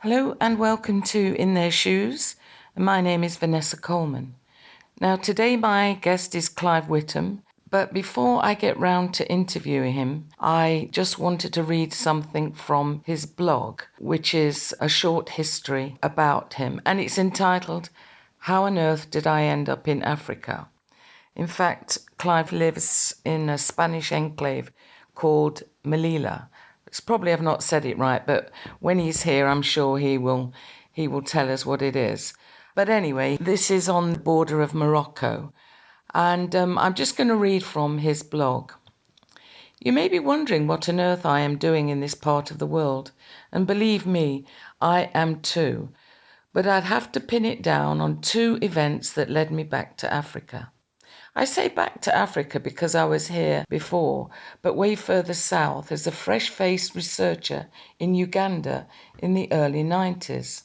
Hello and welcome to In Their Shoes. My name is Vanessa Coleman. Now today my guest is Clive Witham, but before I get round to interviewing him, I just wanted to read something from his blog, which is a short history about him, and it's entitled, How on Earth Did I End Up in Africa? In fact, Clive lives in a Spanish enclave called Melilla. It's probably I've not said it right, but when he's here, I'm sure he will tell us what it is. But anyway, this is on the border of Morocco, and I'm just going to read from his blog. You may be wondering what on earth I am doing in this part of the world, and believe me, I am too. But I'd have to pin it down on two events that led me back to Africa. I say back to Africa because I was here before, but way further south as a fresh-faced researcher in Uganda in the early 90s.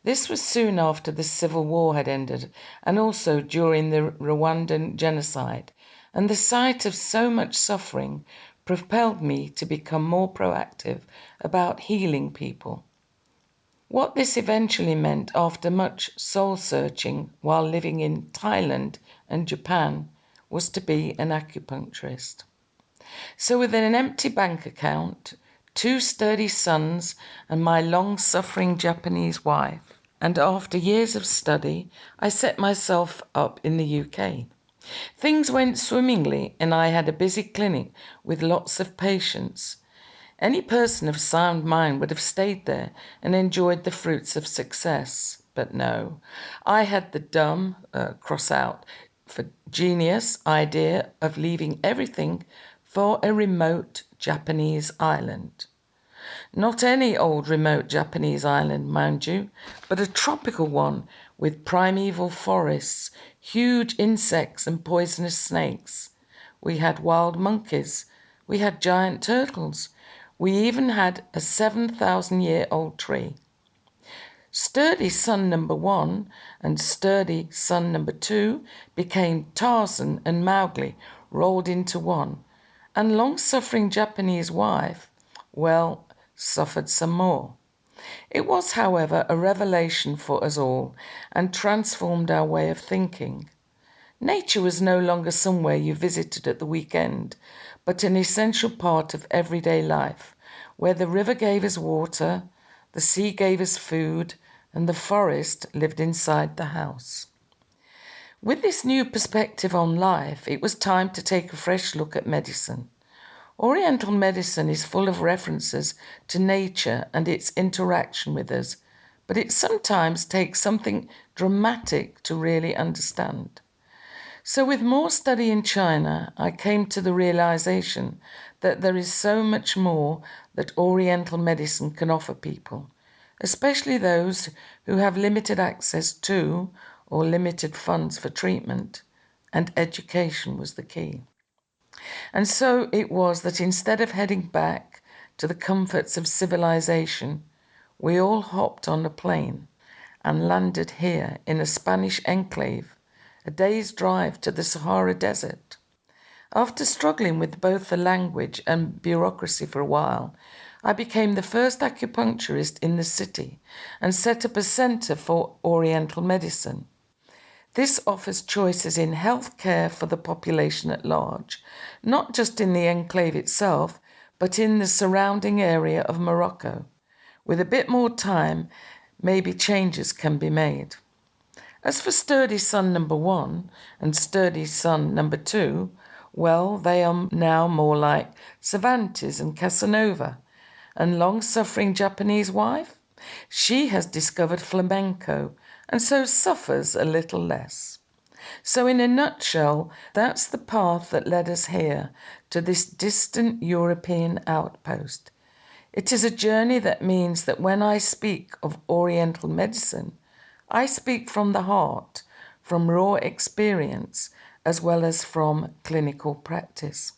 This was soon after the civil war had ended and also during the Rwandan genocide, and the sight of so much suffering propelled me to become more proactive about healing people. What this eventually meant after much soul-searching while living in Thailand and Japan was to be an acupuncturist. So with an empty bank account, two sturdy sons and my long-suffering Japanese wife, and after years of study, I set myself up in the UK. Things went swimmingly and I had a busy clinic with lots of patients. Any person of sound mind would have stayed there and enjoyed the fruits of success. But no, I had the dumb, cross out, for genius idea of leaving everything for a remote Japanese island. Not any old remote Japanese island, mind you, but a tropical one with primeval forests, huge insects and poisonous snakes. We had wild monkeys. We had giant turtles. We even had a 7,000-year-old tree. Sturdy son number 1 and sturdy son number 2 became Tarzan and Mowgli rolled into one, and long-suffering Japanese wife, well, suffered some more. It was, however, a revelation for us all and transformed our way of thinking. Nature was no longer somewhere you visited at the weekend, but an essential part of everyday life, where the river gave us water, the sea gave us food, and the forest lived inside the house. With this new perspective on life, it was time to take a fresh look at medicine. Oriental medicine is full of references to nature and its interaction with us, but it sometimes takes something dramatic to really understand. So with more study in China, I came to the realization that there is so much more that Oriental medicine can offer people, especially those who have limited access to or limited funds for treatment, and education was the key. And so it was that instead of heading back to the comforts of civilization, we all hopped on a plane and landed here in a Spanish enclave, a day's drive to the Sahara Desert. After struggling with both the language and bureaucracy for a while, I became the first acupuncturist in the city and set up a center for Oriental medicine. This offers choices in health care for the population at large, not just in the enclave itself, but in the surrounding area of Morocco. With a bit more time, maybe changes can be made. As for sturdy son number 1 and sturdy son number 2, well, they are now more like Cervantes and Casanova. And long-suffering Japanese wife? She has discovered flamenco and so suffers a little less. So in a nutshell, that's the path that led us here to this distant European outpost. It is a journey that means that when I speak of Oriental medicine, I speak from the heart, from raw experience, as well as from clinical practice.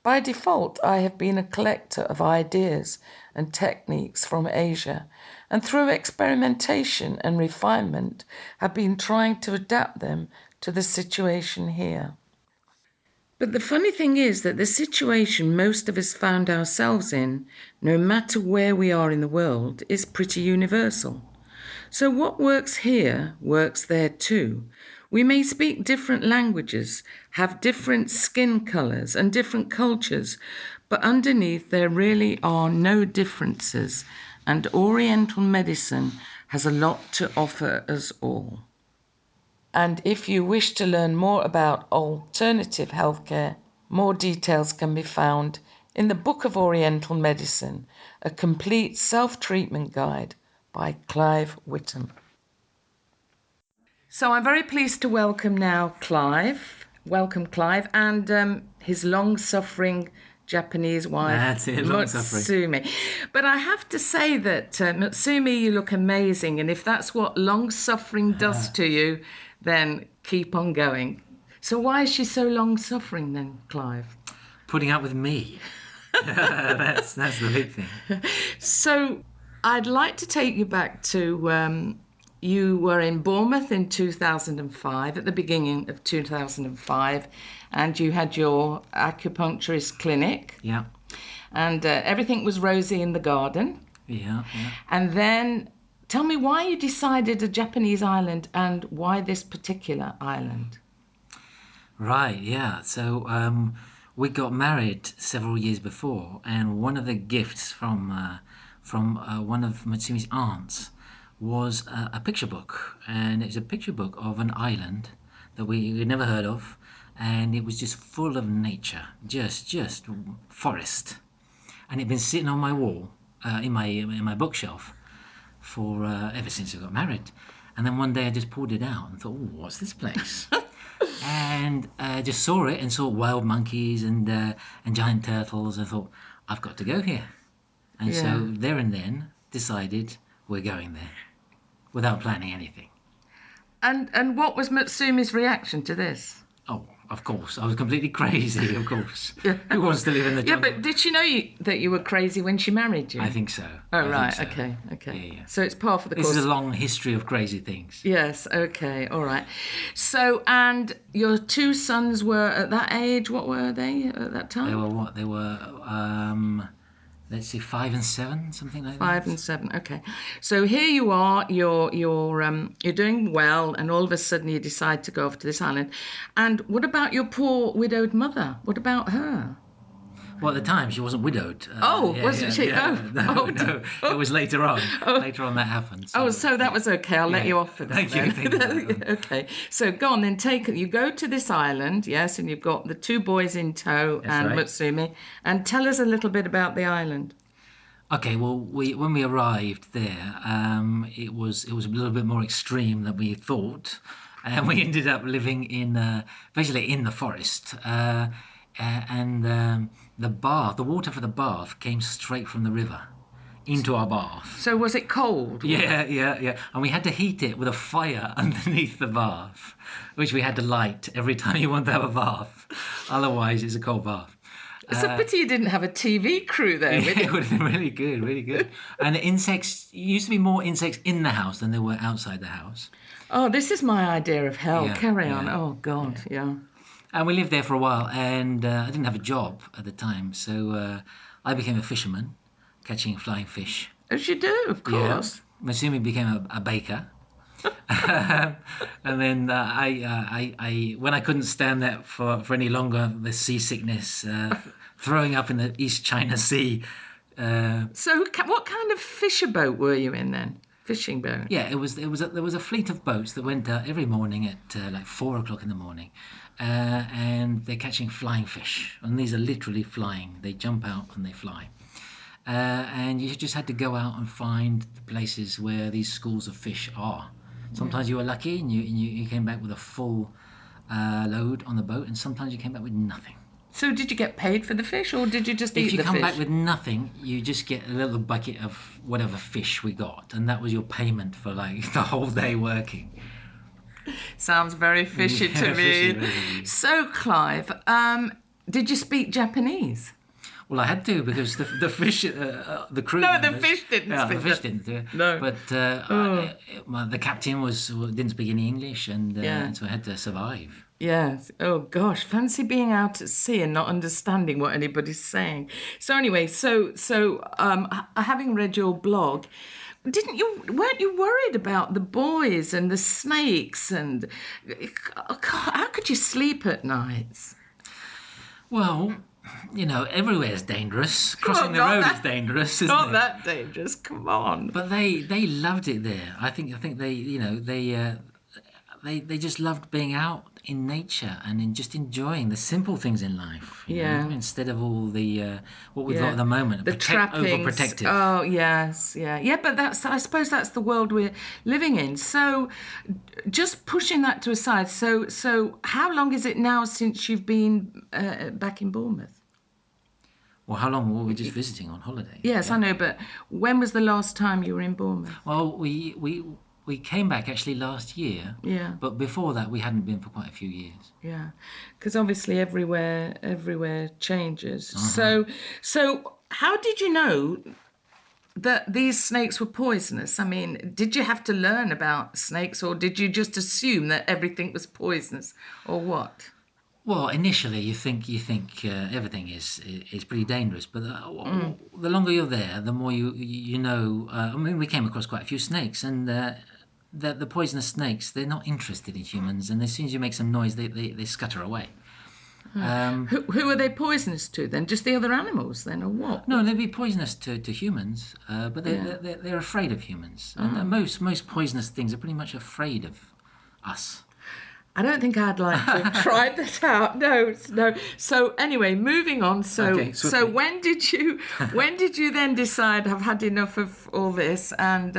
By default, I have been a collector of ideas and techniques from Asia, and through experimentation and refinement have been trying to adapt them to the situation here. But the funny thing is that the situation most of us found ourselves in, no matter where we are in the world, is pretty universal. So what works here works there too. We may speak different languages, have different skin colours and different cultures, but underneath there really are no differences, and Oriental medicine has a lot to offer us all. And if you wish to learn more about alternative healthcare, more details can be found in the Book of Oriental Medicine, a complete self-treatment guide by Clive Witham. So I'm very pleased to welcome now Clive. Welcome, Clive, and his long-suffering Japanese wife, That's it, long-suffering. Mutsumi. But I have to say that, Mutsumi, you look amazing, and if that's what long-suffering does to you, then keep on going. So why is she so long-suffering then, Clive? Putting up with me. That's the big thing. So I'd like to take you back to you were in Bournemouth in 2005, at the beginning of 2005, and you had your acupuncturist clinic, Yeah, and everything was rosy in the garden. yeah. And then tell me why you decided a Japanese island and why this particular island. Right, yeah. So we got married several years before, and one of the gifts from one of Matsumi's aunts was a picture book, and it's a picture book of an island that we'd never heard of, and it was just full of nature, just forest, and it'd been sitting on my wall in my bookshelf for ever since I got married. And then one day I just pulled it out and thought, "Oh, what's this place?" and just saw it and saw wild monkeys and giant turtles. And thought, "I've got to go here." And Yeah. so there and then decided we're going there without planning anything. And what was Mutsumi's reaction to this? Oh, of course, I was completely crazy. Of course, Yeah. who wants to live in the Yeah, jungle? but did she know that you were crazy when she married you? I think so. Oh, I think right. so. Okay. Yeah. So it's par for the This is course. a long history of crazy things. Yes. Okay. All right. So, and your two sons were at that age. What were they at that time? They were what? They were let's see, 5 and 7, something like 5 that. and 7. Okay. So here you are. You're doing well, and all of a sudden you decide to go off to this island. And what about your poor widowed mother? What about her? Well, at the time she wasn't widowed. Wasn't she? No. It was later on. Oh. Later on that happened. So that was okay. I'll let you off for that. Thank you. Then. Okay. So go on then. You go to this island, yes, and you've got the two boys in tow. That's and right. Mutsumi, and tell us a little bit about the island. Okay, well, when we arrived there, it was a little bit more extreme than we thought, and we ended up living in basically in the forest, and the water for the bath came straight from the river into our bath. So was it cold? Yeah. And we had to heat it with a fire underneath the bath, which we had to light every time you want to have a bath. Otherwise, it's a cold bath. It's a pity you didn't have a TV crew there. Yeah, it would have been really good. And the insects, used to be more insects in the house than there were outside the house. Oh, this is my idea of hell. Yeah, Carry on. yeah, Oh, God, yeah. And we lived there for a while, and I didn't have a job at the time, so I became a fisherman, catching flying fish. As you do, of course. Yeah. Masumi became a baker. And then I when I couldn't stand that for any longer, the seasickness, throwing up in the East China Sea. So what kind of fisher boat were you in then? Fishing boat? Yeah, there was a fleet of boats that went out every morning at like 4 o'clock in the morning, and they're catching flying fish, and these are literally flying. They jump out and they fly. And you just had to go out and find the places where these schools of fish are. Sometimes you were lucky and you came back with a full load on the boat, and sometimes you came back with nothing. So did you get paid for the fish, or did you just eat the fish? If you come back with nothing, you just get a little bucket of whatever fish we got, and that was your payment for like the whole day working. Sounds very fishy to me. Fishy. So, Clive, did you speak Japanese? Well, I had to, because the fish, the crew. No, members, the fish didn't. Yeah, speak the fish didn't. No. But the captain didn't speak any English, and so I had to survive. Yes. Oh gosh, fancy being out at sea and not understanding what anybody's saying. So anyway, having read your blog, weren't you worried about the boys and the snakes and God, how could you sleep at nights? Well, everywhere's dangerous. Crossing Well, the road is dangerous, isn't not it? that dangerous. Come on. But they loved it there. I think they they just loved being out in nature and in just enjoying the simple things in life, Yeah. instead of all the what we've got at Yeah, the moment, the trappings. overprotective. Oh, yes, yeah, yeah. But I suppose that's the world we're living in. So, just pushing that to a side. So, how long is it now since you've been back in Bournemouth? Well, how long were we just visiting on holiday? Yes, I Yeah. know, but when was the last time you were in Bournemouth? Well, we came back actually last year, Yeah, but before that we hadn't been for quite a few years. yeah, because obviously everywhere changes. Uh huh. So how did you know that these snakes were poisonous? I mean, did you have to learn about snakes, or did you just assume that everything was poisonous, or what? Well, initially you think everything is pretty dangerous, but the longer you're there, the more you know. I mean, we came across quite a few snakes, and the poisonous snakes, they're not interested in humans, and as soon as you make some noise, they scatter away. Who are they poisonous to then? Just the other animals then, or what? No, they'd be poisonous to humans, but Yeah. they're afraid of humans, and Oh. most poisonous things are pretty much afraid of us. I don't think I'd like to have tried that out. No, no. So anyway, moving on. Okay, So swiftly. when did you then decide I've had enough of all this, and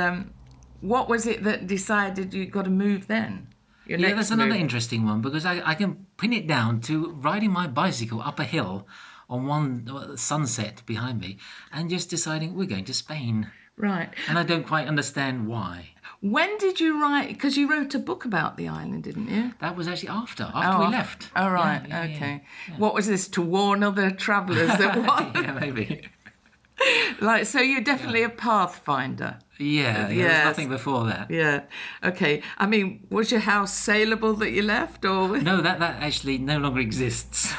what was it that decided you got to move then? Your Yeah, that's next another move. interesting one because I can pin it down to riding my bicycle up a hill on one sunset behind me and just deciding we're going to Spain. Right. And I don't quite understand why. When did you write? Because you wrote a book about the island, didn't you? That was actually after Oh, we left. all Yeah, right. yeah, yeah, Okay. yeah. What was this to warn other travellers that what? Yeah, maybe. Like, so you're Yeah. definitely a pathfinder. Yeah, there was Yes. nothing before that. Yeah. Okay. I mean, was your house saleable that you left, or? No, that actually no longer exists.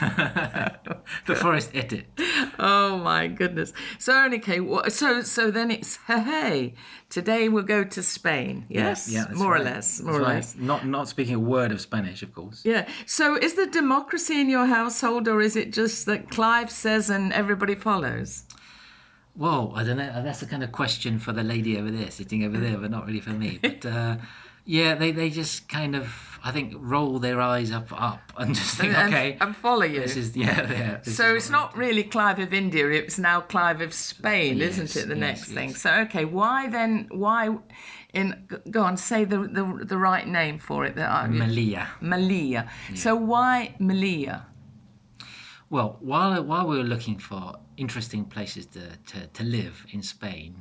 The forest ate it. Oh my goodness. So okay. So then it's hey. Today we'll go to Spain. Yeah, Yes, that's more or right. less. More That's or right. less. Not speaking a word of Spanish, of course. Yeah. So is there democracy in your household, or is it just that Clive says and everybody follows? Well, I don't know. That's the kind of question for the lady over there, sitting over there, but not really for me. But yeah, they just kind of, I think, roll their eyes up and just think, okay, And follow this you. is yeah, this is So what it's we're up not to. really Clive of India, it's now Clive of Spain, isn't Yes, it? The yes, next thing. yes. So okay, why then? Why go on, say the right name for it. Malia. Malia. Yeah. So why Malia? Well, while we were looking for interesting places to live in Spain,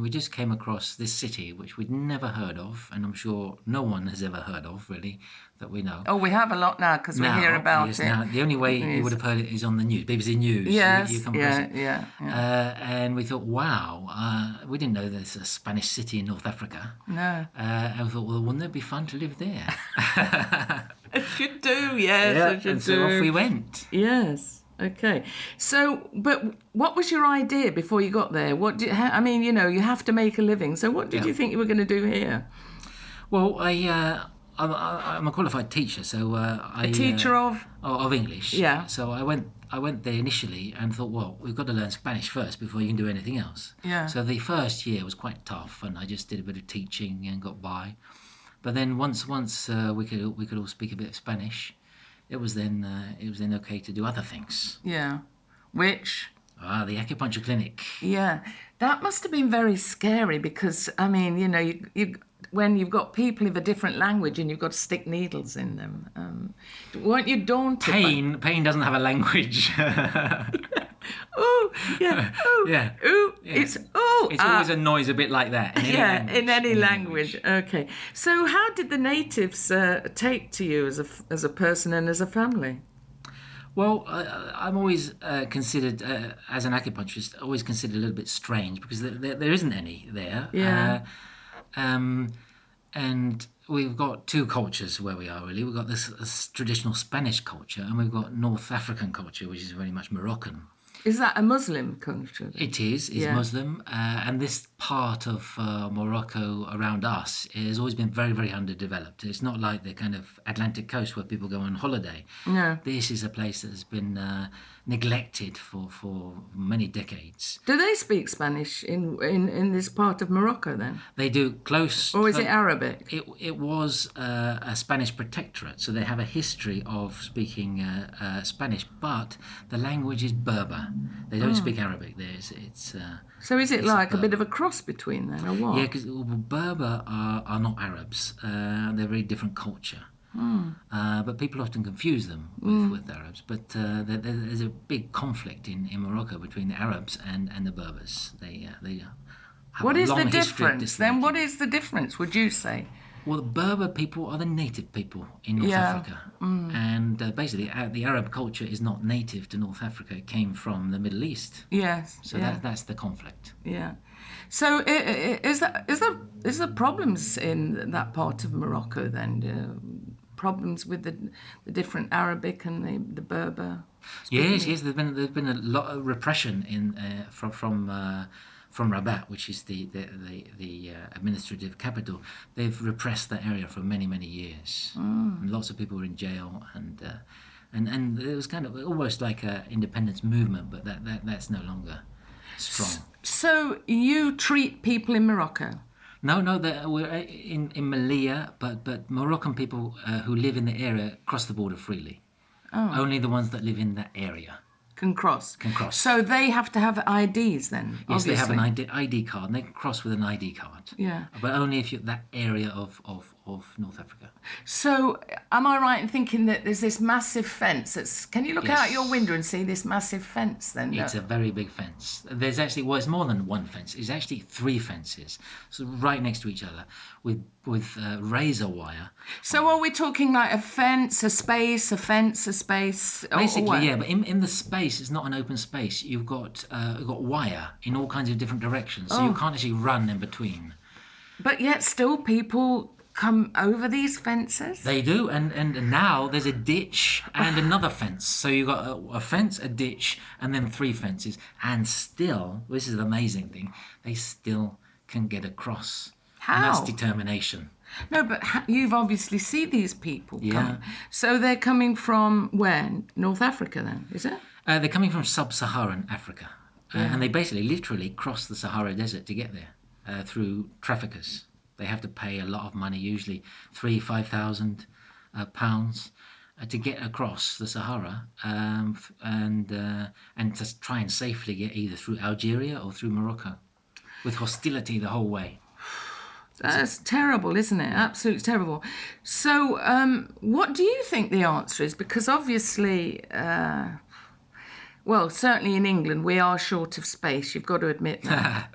we just came across this city which we'd never heard of, and I'm sure no one has ever heard of, really, that we know. Oh, we have a lot now because we hear Now, about yes, it. now the only way you would News. have heard it is on the news, BBC News. You Yes, come across yeah, it, yeah, yeah. and we thought, wow, we didn't know there's a Spanish city in North Africa. No. And we thought, well, wouldn't it be fun to live there? It should do, yes, Yeah, it and should so off do. we went. Yes. Okay. So, but what was your idea before you got there? I mean, you have to make a living. So, what did Yeah. you think you were going to do here? Well, I'm a qualified teacher, so A teacher of? of English. Yeah. So I went there initially and thought, well, we've got to learn Spanish first before you can do anything else. Yeah. So the first year was quite tough, and I just did a bit of teaching and got by. But then once we could all speak a bit of Spanish, it was then okay to do other things. Yeah. Which? The acupuncture clinic. Yeah. That must have been very scary because, I mean, when you've got people of a different language and you've got to stick needles in them, weren't you daunted by? Pain doesn't have a language. Oh, yeah. Oh, Yeah, oh. yeah. It's It's always a noise a bit like that in any yeah, in language. any Any language. language. Okay. So, how did the natives take to you as a person and as a family? Well, I'm always considered, as an acupuncturist, always considered a little bit strange because there isn't any there. Yeah. Um, and we've got two cultures where we are really. We've got this traditional Spanish culture, and we've got North African culture, which is very much Moroccan. Is that a Muslim country then? It is Yeah. Muslim, and this part of Morocco around us has always been very, very underdeveloped. It's not like the kind of Atlantic coast where people go on holiday. No. This is a place that has been neglected for many decades. Do they speak Spanish in this part of Morocco then? They do close. Or is it Arabic? It was a Spanish protectorate, so they have a history of speaking Spanish, but the language is Berber. They don't speak Arabic. So is it It's like a bit Berber. of a cross between then, or what? Yeah, because Berber are not Arabs. They're a very different culture. But people often confuse them with Arabs. But there's a big conflict in Morocco between the Arabs and the Berbers. They have What a is the long history of difference then? What disliking. is the difference, would you say? Well, the Berber people are the native people in North Yeah. Africa. And basically, the Arab culture is not native to North Africa. It came from the Middle East. Yes. So Yeah. that's the conflict. Yeah. So is there problems in that part of Morocco then? Problems with the different Arabic and the Berber speaking? Yes. There's been a lot of repression from Rabat, which is the administrative capital. They've repressed that area for many years, and lots of people were in jail, and it was kind of almost like a independence movement, but that's no longer strong. So you treat people in Morocco? No, we're in Melilla, but Moroccan people who live in the area cross the border freely. Only the ones that live in that area Can cross. can cross. So they have to have IDs then, Yes, obviously. they have an ID card, and they can cross with an ID card. Yeah. But only if you're that area of North Africa. So am I right in thinking that there's this massive fence that's... Can you look out Yes. your window and see this massive fence then? It's a very big fence. There's actually, well, it's more than one fence. It's actually three fences, so right next to each other, with razor wire. So are we talking like a fence, a space, a fence, a space? or Basically, what? yeah. But in the space, it's not an open space. You've got wire in all kinds of different directions, so you can't actually run in between. But yet still people come over these fences? They do, and now there's a ditch and another fence. So you've got a fence, a ditch, and then three fences. And still, this is the amazing thing, they still can get across. And that's How? determination. No, but you've obviously seen these people Yeah. come. So they're coming from where? North Africa then, is it? They're coming from sub-Saharan Africa. And they basically literally cross the Sahara Desert to get there through traffickers. They have to pay a lot of money, usually £3,000-5,000 to get across the Sahara, and to try and safely get either through Algeria or through Morocco, with hostility the whole way. That's terrible, isn't it? Absolutely terrible. So, what do you think the answer is? Because obviously, well, certainly in England, we are short of space. You've got to admit that.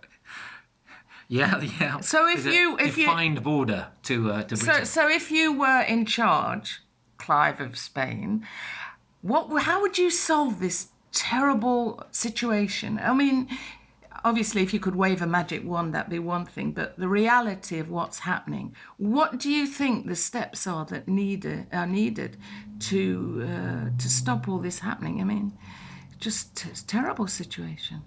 Yeah. So if There's you- a defined border to Britain. So if you were in charge, Clive of Spain, how would you solve this terrible situation? I mean, obviously, if you could wave a magic wand, that'd be one thing. But the reality of what's happening, what do you think the steps are that are needed to stop all this happening? I mean, just it's a terrible situation.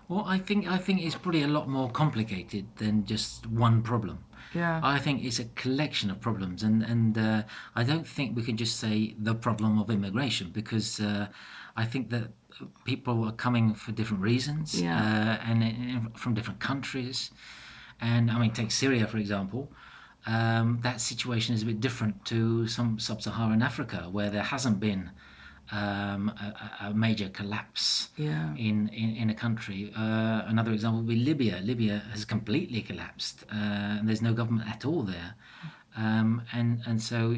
Well, I think it's probably a lot more complicated than just one problem. Yeah. I think it's a collection of problems, and I don't think we can just say the problem of immigration, because I think that people are coming for different reasons, Yeah. and from different countries. And I mean, take Syria for example. That situation is a bit different to some sub-Saharan Africa, where there hasn't been a major collapse Yeah. in a country. Another example would be Libya. Libya has completely collapsed, and there's no government at all there. So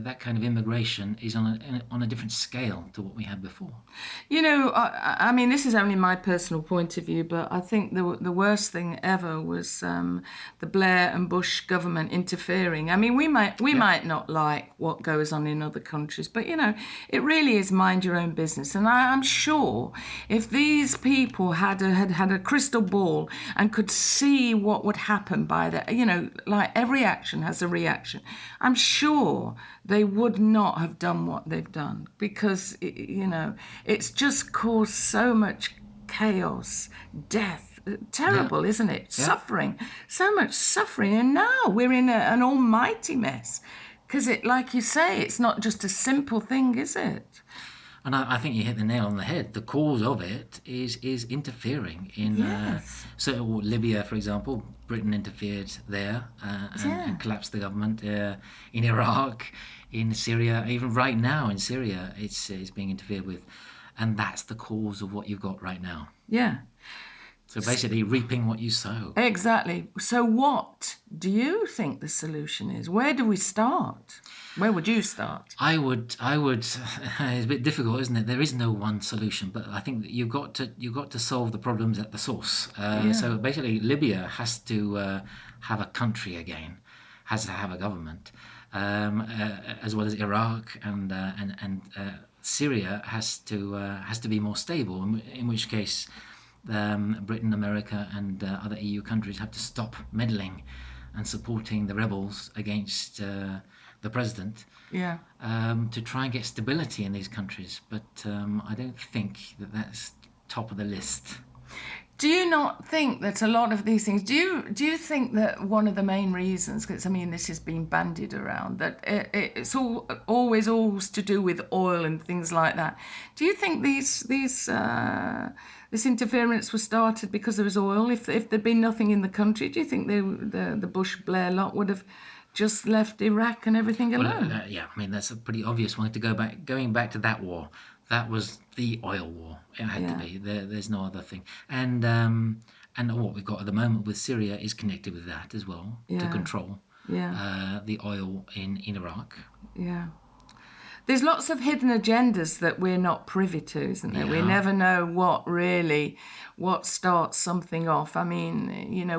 that kind of immigration is on a different scale to what we had before. You know, I mean, this is only my personal point of view, but I think the worst thing ever was the Blair and Bush government interfering. I mean, we might not like what goes on in other countries, but you know, it really is mind your own business. And I'm sure if these people had a crystal ball and could see what would happen by the, you know, like every action has a reaction. reaction. I'm sure they would not have done what they've done because, it's just caused so much chaos, death. Yeah, Terrible, isn't it? yeah. Suffering, so much suffering. And now we're in an almighty mess because, like you say, it's not just a simple thing, is it? And I think you hit the nail on the head. The cause of it is interfering in Yes. so Libya, for example. Britain interfered there Yeah. and collapsed the government. In Iraq, in Syria, even right now in Syria, it's being interfered with, and that's the cause of what you've got right now. Yeah. So basically, reaping what you sow. Exactly. So, what do you think the solution is? Where do we start? Where would you start? I would. It's a bit difficult, isn't it? There is no one solution, but I think that you've got to solve the problems at the source. Yeah. So basically, Libya has to have a country again, has to have a government, as well as Iraq and Syria has to be more stable. In which case, Britain, America, and other EU countries have to stop meddling and supporting the rebels against the president Yeah. to try and get stability in these countries. But I don't think that that's top of the list. Do you not think that a lot of these things? Do you think that one of the main reasons? Because I mean, this has been bandied around that it's always to do with oil and things like that. Do you think this interference was started because there was oil? If there'd been nothing in the country, do you think the Bush Blair lot would have just left Iraq and everything Well, alone? yeah, I mean that's a pretty obvious one to going back to that war. That was the oil war. It had to Yeah. be. There's no other thing. And what we've got at the moment with Syria is connected with that as well to Yeah. control Yeah. the oil in Iraq. Yeah. There's lots of hidden agendas that we're not privy to, isn't there? We Yeah. never know what starts something off. I mean,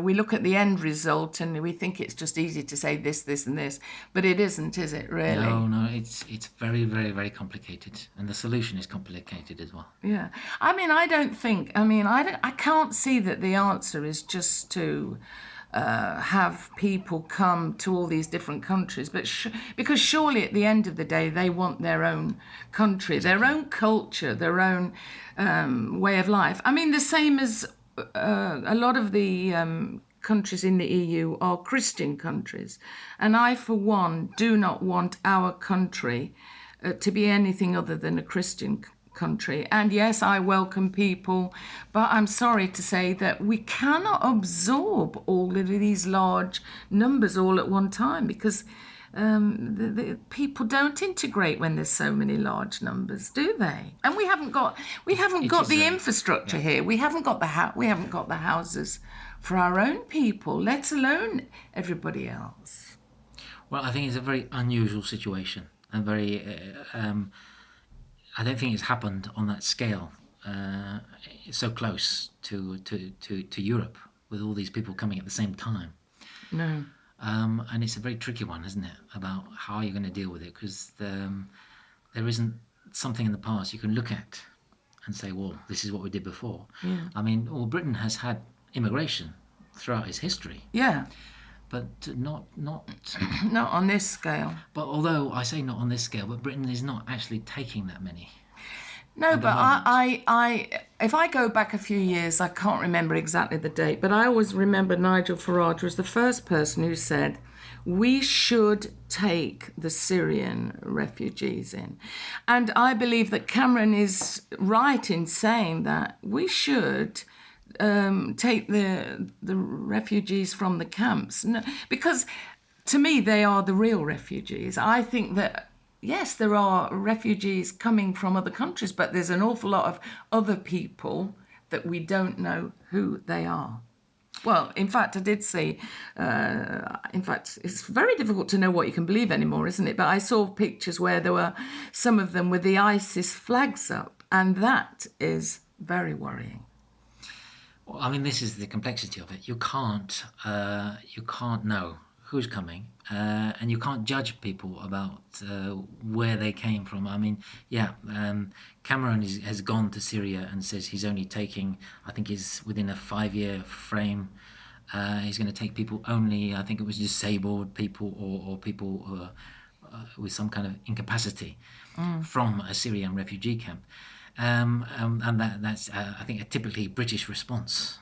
we look at the end result and we think it's just easy to say this, and this, but it isn't, is it No, really? no, it's very, very, very complicated, and the solution is complicated as well. Yeah. I mean, I can't see that the answer is just to have people come to all these different countries, but because surely at the end of the day, they want their own country, their Exactly. own culture, their own way of life. I mean, the same as a lot of the countries in the EU are Christian countries. And I, for one, do not want our country to be anything other than a Christian country. And yes, I welcome people, but I'm sorry to say that we cannot absorb all of these large numbers all at one time because the people don't integrate when there's so many large numbers, do they? And we haven't It got is the a infrastructure yeah. here. We haven't got the houses for our own people, let alone everybody else. Well, I think it's a very unusual situation and very. I don't think it's happened on that scale, uh, so close to Europe with all these people coming at the same time. No. And it's a very tricky one, isn't it? About how you're going to deal with it because there isn't something in the past you can look at and say, well, this is what we did before. Yeah. I mean, well, Britain has had immigration throughout its history, Yeah. but not. Not on this scale. But although I say not on this scale, but Britain is not actually taking that many No, at the but moment. if I go back a few years, I can't remember exactly the date, but I always remember Nigel Farage was the first person who said we should take the Syrian refugees in. And I believe that Cameron is right in saying that we should take the refugees from the camps. No, because to me, they are the real refugees. I think that, yes, there are refugees coming from other countries, but there's an awful lot of other people that we don't know who they are. Well, in fact, I did see, in fact, it's very difficult to know what you can believe anymore, isn't it? But I saw pictures where there were some of them with the ISIS flags up, and that is very worrying. Well, I mean, this is the complexity of it. You can't know who's coming, and you can't judge people about where they came from. I mean, yeah, Cameron has gone to Syria and says he's only taking, I think, he's within a 5-year frame. He's going to take people only, I think it was disabled people or people with some kind of incapacity from a Syrian refugee camp. And that's, I think, a typically British response.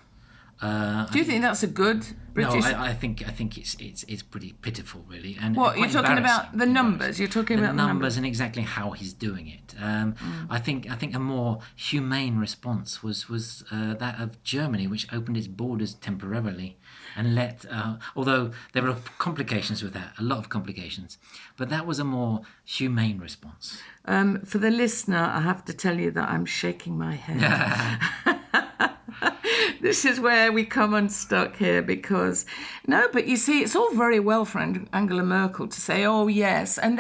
Do you think that's a good No, British? I think it's pretty pitiful, really, and What, you're quite talking embarrassing. about the numbers? You're talking The about the numbers numbers. and exactly how he's doing it. I think a more humane response was that of Germany, which opened its borders temporarily and let. Although there were complications with that, a lot of complications, but that was a more humane response. For the listener, I have to tell you that I'm shaking my head. This is where we come unstuck here because, no, but you see, it's all very well for Angela Merkel to say, oh, yes. And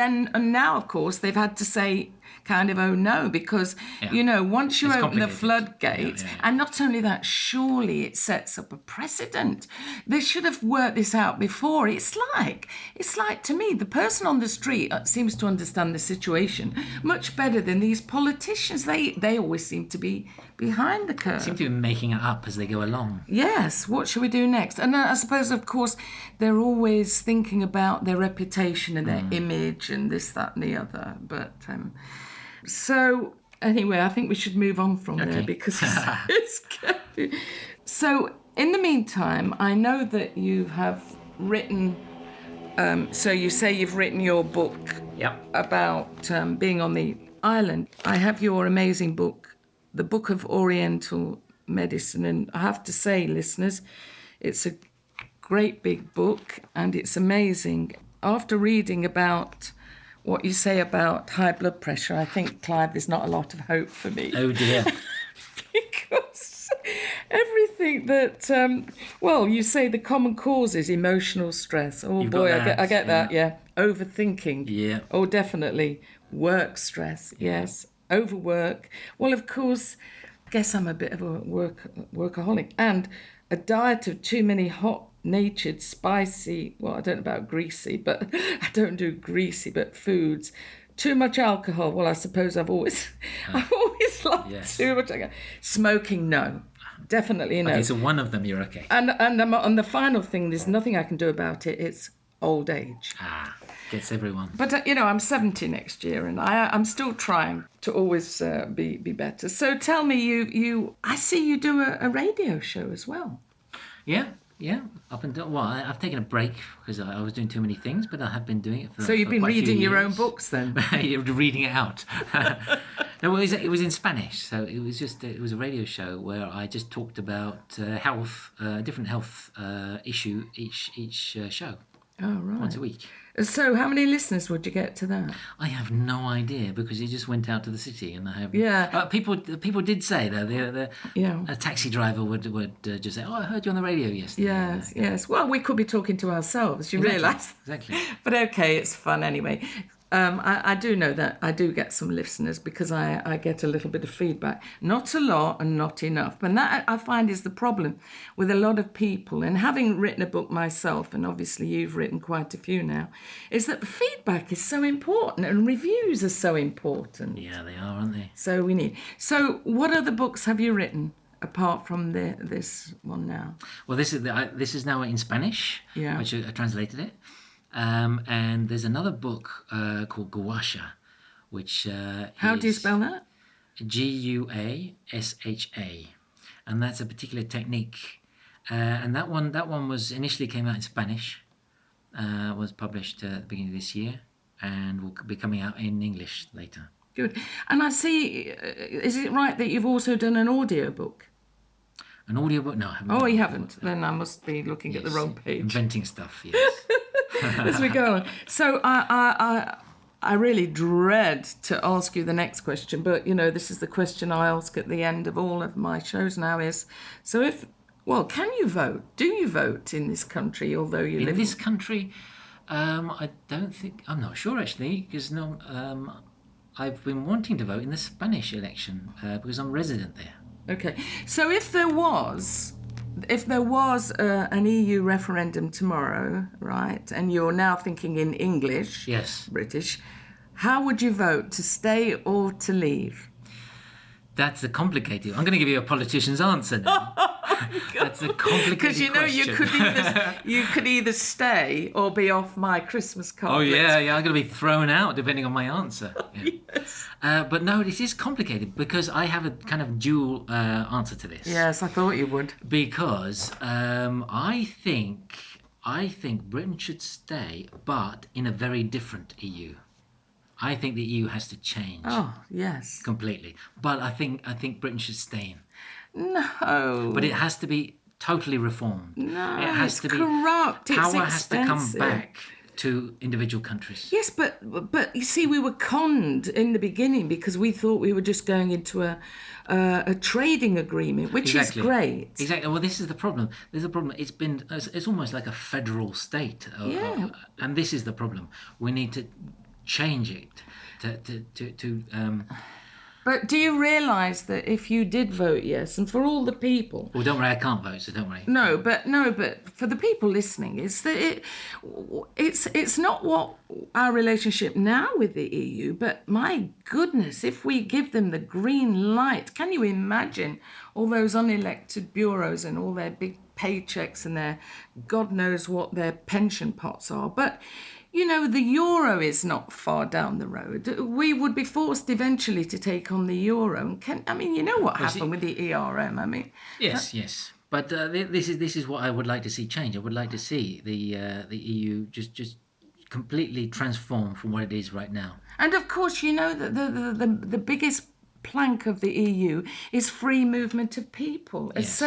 now, of course, they've had to say kind of, oh, no, because, Yeah. Once you It's open the complicated. floodgates, Yeah. and not only that, surely it sets up a precedent. They should have worked this out before. It's like to me, the person on the street seems to understand the situation much better than these politicians. They always seem to be behind the curve. Seem to be making it up as they go along. Yes, what shall we do next? And I suppose, of course, they're always thinking about their reputation and their image and this, that, and the other. But so anyway, I think we should move on from there because it's getting... So in the meantime, I know that you have written. So you say you've written your book about being on the island. I have your amazing book, The Book of Oriental Medicine, and I have to say, listeners, it's a great big book and it's amazing. After reading about what you say about high blood pressure, I think, Clive, there's not a lot of hope for me. Oh dear. Because everything that, you say the common cause is emotional stress. Oh, You've boy, got that, I get yeah. that, yeah. Overthinking. Yeah. Oh, definitely. Work stress, yes. Overwork. Well, of course, I guess I'm a bit of a workaholic. And a diet of too many hot-natured, spicy, well, I don't know about greasy, but I don't do greasy, but foods. Too much alcohol. Well, I suppose I've always liked too much. Smoking, no, definitely no. Okay, so one of them you're okay. And on the final thing, there's nothing I can do about it. It's old age. Gets everyone. But I'm 70 next year, and I'm still trying to always be better. So tell me, I see you do a radio show as well. Yeah. Up until I've taken a break because I was doing too many things, but I have been doing it for. So you've been quite a few reading your own years. books then? You're reading it out. No, it was in Spanish, so it was a radio show where I just talked about health, different health issue each show. Oh, right. Once a week. So how many listeners would you get to that? I have no idea because it just went out to the city, and I have. Yeah. People did say though. A taxi driver would just say, "Oh, I heard you on the radio yesterday." Yes. Well, we could be talking to ourselves. You realise? Exactly. But okay, it's fun anyway. I do know that I do get some listeners because I get a little bit of feedback. Not a lot and not enough. And that I find is the problem with a lot of people. And having written a book myself, and obviously you've written quite a few now, is that feedback is so important and reviews are so important. Yeah, they are, aren't they? So we need. So what other books have you written apart from this one now? Well, this is now in Spanish, which I translated it. And there's another book called Guasha, which how do you spell that? Guasha, and that's a particular technique. And that one was initially came out in Spanish, was published at the beginning of this year, and will be coming out in English later. Good. And I see, is it right that you've also done an audio book? An audiobook? No, I haven't. Oh, you haven't? Then I must be looking at the wrong page. Inventing stuff, yes. As we go on. So I really dread to ask you the next question, but, this is the question I ask at the end of all of my shows now is, so can you vote? Do you vote in this country, although you live... In this country, I don't think... I'm not sure, actually, because I've been wanting to vote in the Spanish election because I'm resident there. Okay. So if there was an EU referendum tomorrow, right, and you're now thinking in English, yes, British, how would you vote, to stay or to leave? That's the complicated. I'm going to give you a politician's answer now. That's a complicated Because you know question. you could either stay or be off my Christmas card Oh list. yeah, I'm going to be thrown out depending on my answer. Yeah. Yes. But no, this is complicated because I have a kind of dual answer to this. Yes, I thought you would. Because I think Britain should stay, but in a very different EU. I think the EU has to change Oh, yes. completely, but I think Britain should stay in. But it No. has to be totally reformed. It No, has it's to be corrupt. It's power has to come expensive. back to individual countries. Yes, but you see, we were conned in the beginning because we thought we were just going into a trading agreement, which is Exactly. great. Exactly. Well, this is the problem. There's a problem. It's almost like a federal state, Yeah. and this is the problem. We need to change it to. But do you realise that if you did vote yes, and for all the people, Well, don't worry, I can't vote, so don't worry. no, but for the people listening, it's that it's not what our relationship now with the EU, but my goodness, if we give them the green light, can you imagine all those unelected bureaus and all their big paychecks and their God knows what their pension pots are? But you know, the euro is not far down the road. We would be forced eventually to take on the euro. And I mean, you know what Well, happened see, with the ERM? I mean, yes, yes, but this is what I would like to see change. I would like to see the EU just completely transform from what it is right now. and of course, you know that the biggest plank of the EU is free movement of people. Yes.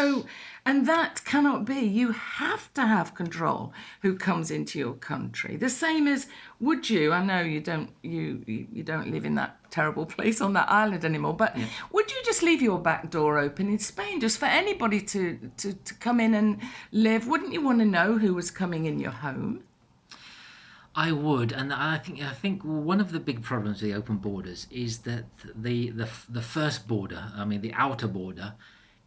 And that cannot be. You have to have control who comes into your country. The same as, would you? I know you don't live in that terrible place on that island anymore, but Yeah. would you just leave your back door open in Spain just for anybody to come in and live? Wouldn't you want to know who was coming in your home? I would, and I think one of the big problems with the open borders is that the first border, I mean the outer border,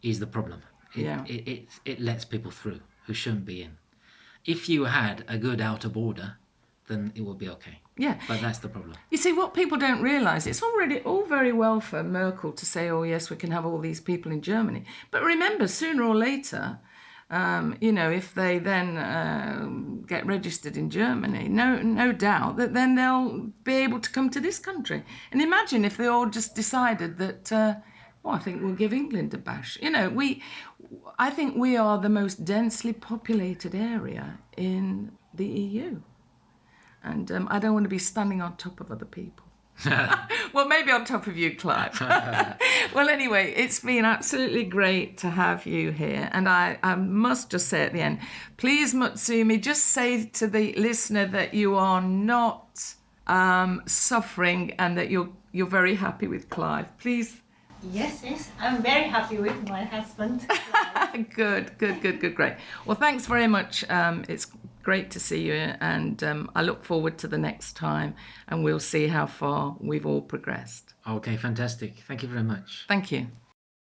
is the problem. Yeah. It lets people through who shouldn't be in. If you had a good outer border, then it would be okay. Yeah. But that's the problem. You see, what people don't realise, it's already all very well for Merkel to say, oh, yes, we can have all these people in Germany. But remember, sooner or later, you know, if they then get registered in Germany, no doubt that then they'll be able to come to this country. And imagine if they all just decided that, well, I think we'll give England a bash. You know, I think we are the most densely populated area in the EU. And I don't want to be standing on top of other people. Well, maybe on top of you, Clive. Well, anyway, it's been absolutely great to have you here. And I must just say at the end, please, Mutsumi, just say to the listener that you are not suffering and that you're very happy with Clive. Please. Yes, yes, I'm very happy with my husband. Good, great. Well, thanks very much. It's great to see you, and I look forward to the next time, and we'll see how far we've all progressed. Okay, fantastic. Thank you very much. Thank you.